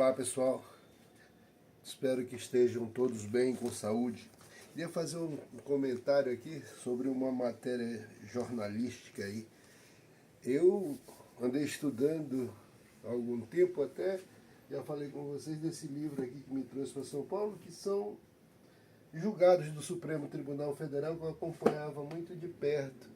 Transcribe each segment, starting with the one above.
Olá pessoal, espero que estejam todos bem, com saúde. Queria fazer um comentário aqui sobre uma matéria jornalística aí. Eu andei estudando há algum tempo até, já falei com vocês desse livro aqui que me trouxe para São Paulo, que são julgados do Supremo Tribunal Federal que eu acompanhava muito de perto.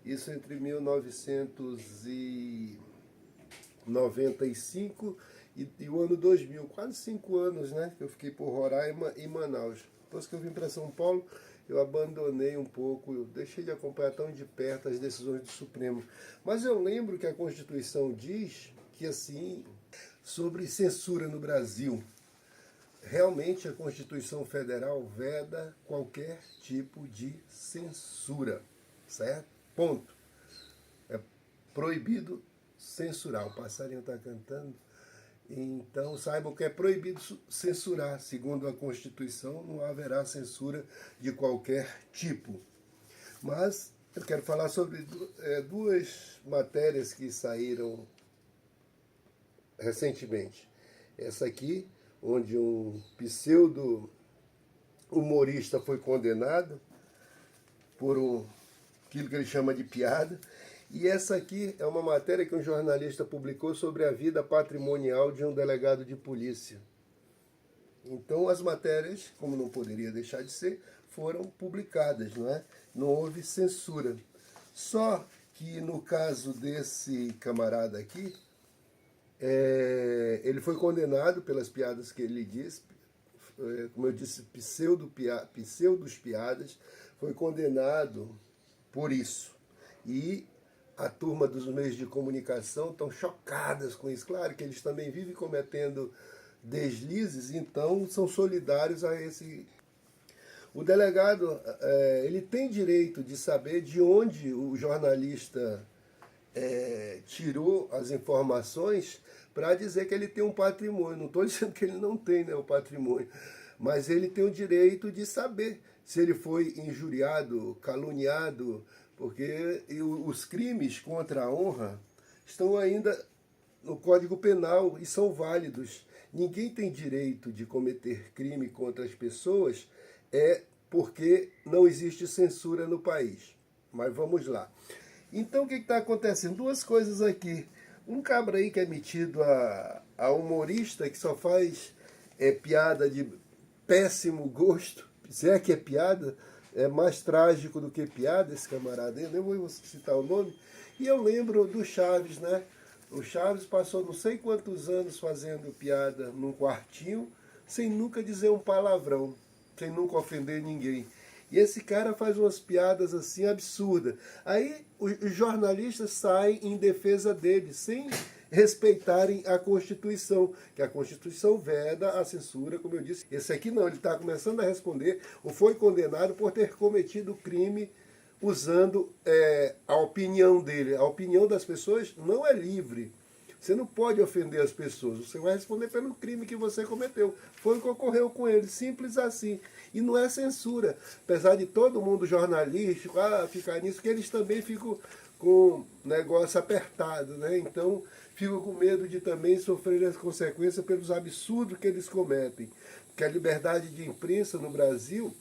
Isso entre 1995 e o ano 2000, quase 5 anos, né, que eu fiquei por Roraima e Manaus. Depois que eu vim para São Paulo, eu abandonei um pouco, eu deixei de acompanhar tão de perto as decisões do Supremo. Mas eu lembro que a Constituição diz que, assim, sobre censura no Brasil, realmente a Constituição Federal veda qualquer tipo de censura, certo? Ponto. É proibido censurar. O passarinho está cantando. Então saibam que é proibido censurar. Segundo a Constituição, não haverá censura de qualquer tipo. Mas eu quero falar sobre duas matérias que saíram recentemente. Essa aqui, onde um pseudo-humorista foi condenado por aquilo que ele chama de piada. E essa aqui é uma matéria que um jornalista publicou sobre a vida patrimonial de um delegado de polícia. Então as matérias, como não poderia deixar de ser, foram publicadas, não é? Não houve censura. Só que no caso desse camarada aqui, ele foi condenado pelas piadas que ele disse, como eu disse, pseudos piadas, foi condenado por isso. E a turma dos meios de comunicação estão chocadas com isso. Claro que eles também vivem cometendo deslizes, então são solidários a esse. O delegado, ele tem direito de saber de onde o jornalista tirou as informações para dizer que ele tem um patrimônio. Não estou dizendo que ele não tem, né, o patrimônio, mas ele tem o direito de saber se ele foi injuriado, caluniado, porque os crimes contra a honra estão ainda no Código Penal e são válidos. Ninguém tem direito de cometer crime contra as pessoas porque não existe censura no país. Mas vamos lá. Então o que está acontecendo? Duas coisas aqui. Um cabra aí que é metido a humorista, que só faz piada de péssimo gosto, se é que é piada, é mais trágico do que piada esse camarada, eu nem vou citar o nome. E eu lembro do Chaves, né? O Chaves passou não sei quantos anos fazendo piada num quartinho, sem nunca dizer um palavrão, sem nunca ofender ninguém. E esse cara faz umas piadas assim absurdas. Aí os jornalistas saem em defesa dele, sem respeitarem a Constituição, que a Constituição veda a censura, como eu disse. Esse aqui não, ele está começando a responder, ou foi condenado por ter cometido crime usando a opinião dele. A opinião das pessoas não é livre. Você não pode ofender as pessoas, você vai responder pelo crime que você cometeu. Foi o que ocorreu com ele, simples assim. E não é censura, apesar de todo mundo jornalístico ficar nisso, que eles também ficam com negócio apertado, né? Então ficam com medo de também sofrer as consequências pelos absurdos que eles cometem. Porque a liberdade de imprensa no Brasil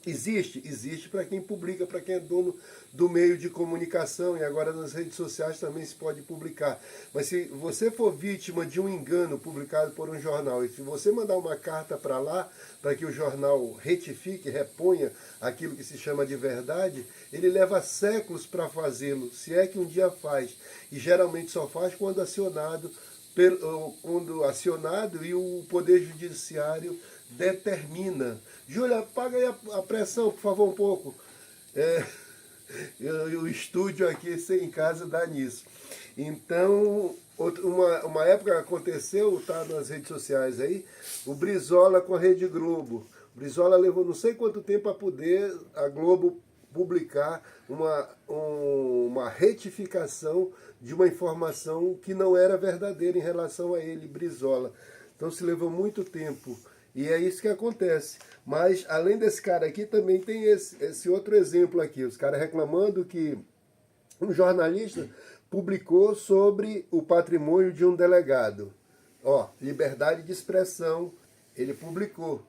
existe para quem publica, para quem é dono do meio de comunicação, e agora nas redes sociais também se pode publicar. Mas se você for vítima de um engano publicado por um jornal, e se você mandar uma carta para lá, para que o jornal retifique, reponha aquilo que se chama de verdade, ele leva séculos para fazê-lo, se é que um dia faz. E geralmente só faz quando acionado e o Poder Judiciário determina. Júlia, apaga aí a pressão, por favor, um pouco. O estúdio aqui em casa dá nisso. Então, uma época aconteceu, tá nas redes sociais aí, o Brizola com a Rede Globo. O Brizola levou não sei quanto tempo para poder a Globo publicar uma retificação de uma informação que não era verdadeira em relação a ele, Brizola. Então se levou muito tempo. E é isso que acontece. Mas, além desse cara aqui, também tem esse outro exemplo aqui. Os caras reclamando que um jornalista publicou sobre o patrimônio de um delegado. Ó, liberdade de expressão, ele publicou.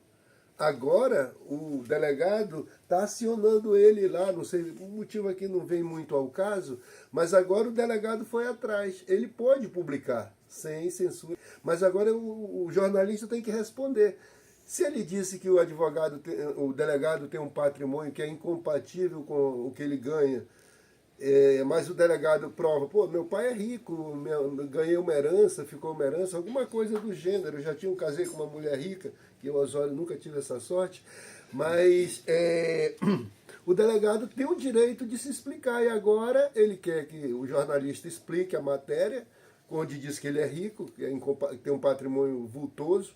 Agora o delegado está acionando ele lá, não sei, o motivo aqui não vem muito ao caso, mas agora o delegado foi atrás. Ele pode publicar sem censura, mas agora o jornalista tem que responder. Se ele disse que o delegado tem um patrimônio que é incompatível com o que ele ganha, mas o delegado prova, pô, meu pai é rico, ganhei uma herança, ficou uma herança, alguma coisa do gênero. Eu já casei com uma mulher rica, que eu, Osório, nunca tive essa sorte, mas o delegado tem o direito de se explicar, e agora ele quer que o jornalista explique a matéria, onde diz que ele é rico, que tem um patrimônio vultoso.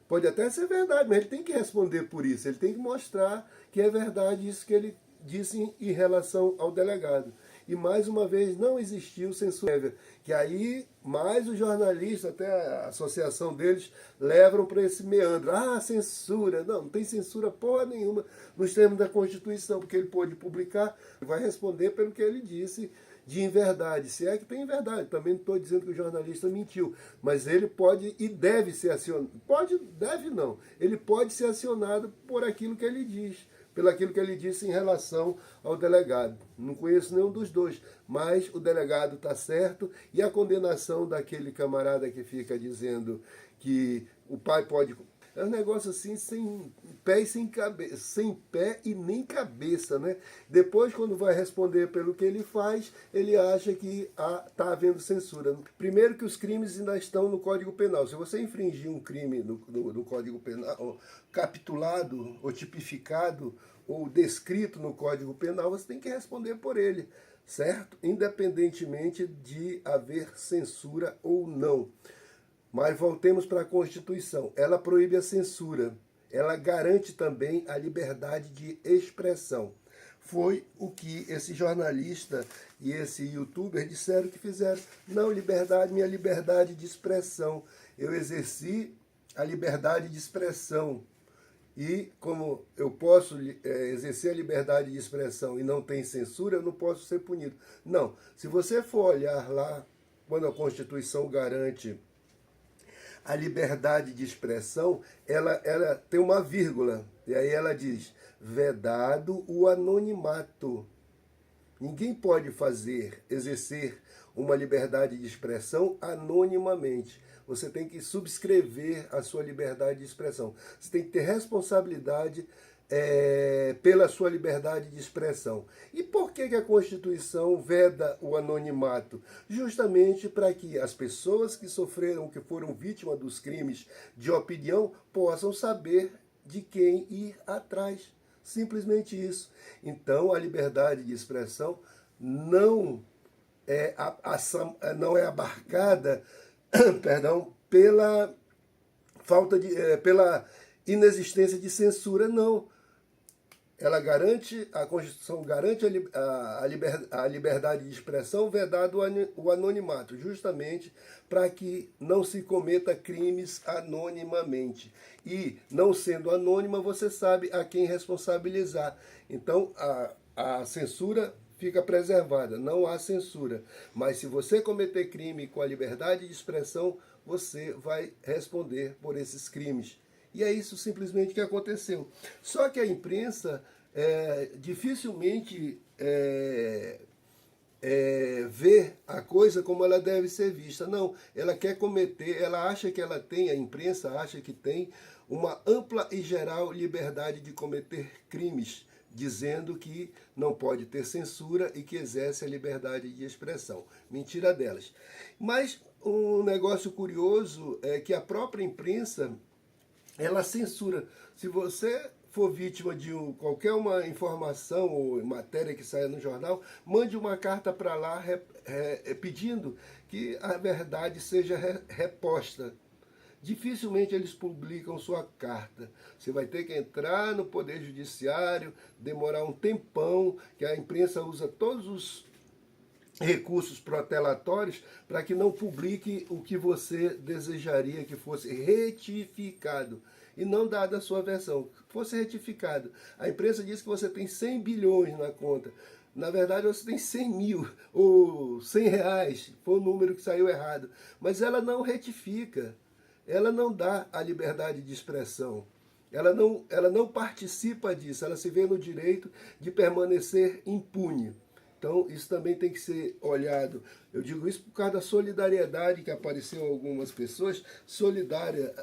Pode até ser verdade, mas ele tem que responder por isso, ele tem que mostrar que é verdade isso que ele disse em relação ao delegado. E mais uma vez não existiu censura prévia, que aí mais os jornalistas, até a associação deles, levam para esse meandro. Ah, censura. Não tem censura porra nenhuma nos termos da Constituição, porque ele pode publicar, vai responder pelo que ele disse de inverdade, se é que tem verdade. Também não estou dizendo que o jornalista mentiu, mas ele pode e deve ser acionado. Pode, deve não. Ele pode ser acionado por aquilo que ele diz, pelo aquilo que ele disse em relação ao delegado. Não conheço nenhum dos dois, mas o delegado está certo, e a condenação daquele camarada que fica dizendo que o pai pode... É um negócio assim, sem pé e sem cabeça, sem pé e nem cabeça, né? Depois, quando vai responder pelo que ele faz, ele acha que está havendo censura. Primeiro que os crimes ainda estão no Código Penal. Se você infringir um crime no Código Penal, capitulado ou tipificado ou descrito no Código Penal, você tem que responder por ele, certo? Independentemente de haver censura ou não. Mas voltemos para a Constituição. Ela proíbe a censura. Ela garante também a liberdade de expressão. Foi o que esse jornalista e esse youtuber disseram que fizeram. Não, minha liberdade de expressão. Eu exerci a liberdade de expressão. E como eu posso exercer a liberdade de expressão e não tem censura, eu não posso ser punido. Não. Se você for olhar lá, quando a Constituição garante a liberdade de expressão, ela tem uma vírgula, e aí ela diz, vedado o anonimato. Ninguém pode exercer uma liberdade de expressão anonimamente. Você tem que subscrever a sua liberdade de expressão. Você tem que ter responsabilidade pela sua liberdade de expressão. E por que a Constituição veda o anonimato? Justamente para que as pessoas que sofreram, que foram vítimas dos crimes de opinião, possam saber de quem ir atrás. Simplesmente isso. Então, a liberdade de expressão não é abarcada perdão, pela inexistência de censura, não. A Constituição garante a liberdade de expressão, vedado o anonimato, justamente para que não se cometa crimes anonimamente. E, não sendo anônima, você sabe a quem responsabilizar. Então, a censura fica preservada, não há censura. Mas se você cometer crime com a liberdade de expressão, você vai responder por esses crimes. E é isso simplesmente que aconteceu. Só que a imprensa dificilmente vê a coisa como ela deve ser vista. Não, ela quer ela acha que ela tem, a imprensa acha que tem uma ampla e geral liberdade de cometer crimes, dizendo que não pode ter censura e que exerce a liberdade de expressão. Mentira delas. Mas um negócio curioso é que a própria imprensa, ela censura. Se você for vítima de qualquer uma informação ou matéria que saia no jornal, mande uma carta para lá pedindo que a verdade seja reposta. Dificilmente eles publicam sua carta. Você vai ter que entrar no Poder Judiciário, demorar um tempão, que a imprensa usa todos os recursos protelatórios para que não publique o que você desejaria que fosse retificado. E não dada a sua versão, fosse retificado. A imprensa diz que você tem 100 bilhões na conta. Na verdade, você tem 100 mil ou 100 reais. Foi o número que saiu errado. Mas ela não retifica. ela não dá a liberdade de expressão. Ela não participa disso, ela se vê no direito de permanecer impune. Então, isso também tem que ser olhado. Eu digo isso por causa da solidariedade que apareceu algumas pessoas solidárias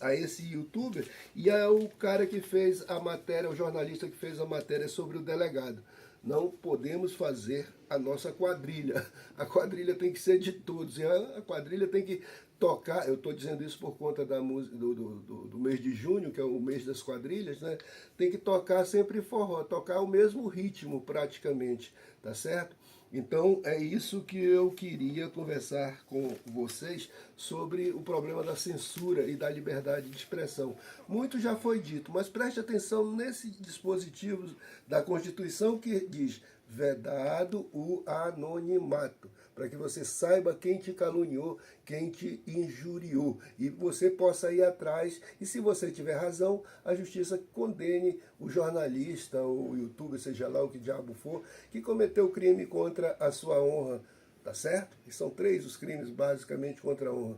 a esse youtuber e ao cara que fez a matéria, o jornalista que fez a matéria sobre o delegado. Não podemos fazer a nossa quadrilha. A quadrilha tem que ser de todos. E a quadrilha tem que tocar. Eu estou dizendo isso por conta da música do mês de junho, que é o mês das quadrilhas, né? Tem que tocar sempre forró, tocar o mesmo ritmo praticamente, tá certo? Então é isso que eu queria conversar com vocês sobre o problema da censura e da liberdade de expressão. Muito já foi dito, mas preste atenção nesse dispositivo da Constituição que diz vedado o anonimato, para que você saiba quem te caluniou, quem te injuriou, e você possa ir atrás, e se você tiver razão, a justiça condene o jornalista, ou o youtuber, seja lá o que diabo for, que cometeu crime contra a sua honra, tá certo? E são 3 os crimes basicamente contra a honra: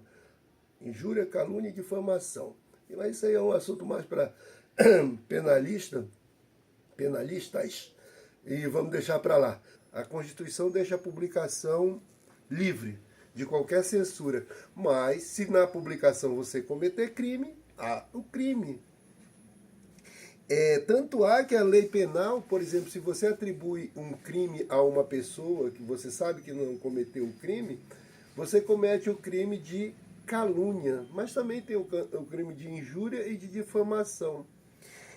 injúria, calúnia e difamação. Mas isso aí é um assunto mais para penalistas, e vamos deixar para lá. A Constituição deixa a publicação livre de qualquer censura, mas se na publicação você cometer crime, há o crime. Tanto há que a lei penal, por exemplo, se você atribui um crime a uma pessoa que você sabe que não cometeu o crime, você comete o crime de calúnia, mas também tem o crime de injúria e de difamação.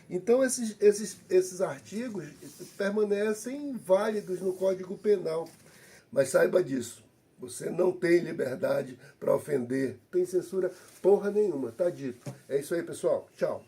Então esses artigos permanecem válidos no Código Penal. Mas saiba disso, você não tem liberdade para ofender, não tem censura porra nenhuma, tá dito. É isso aí, pessoal. Tchau.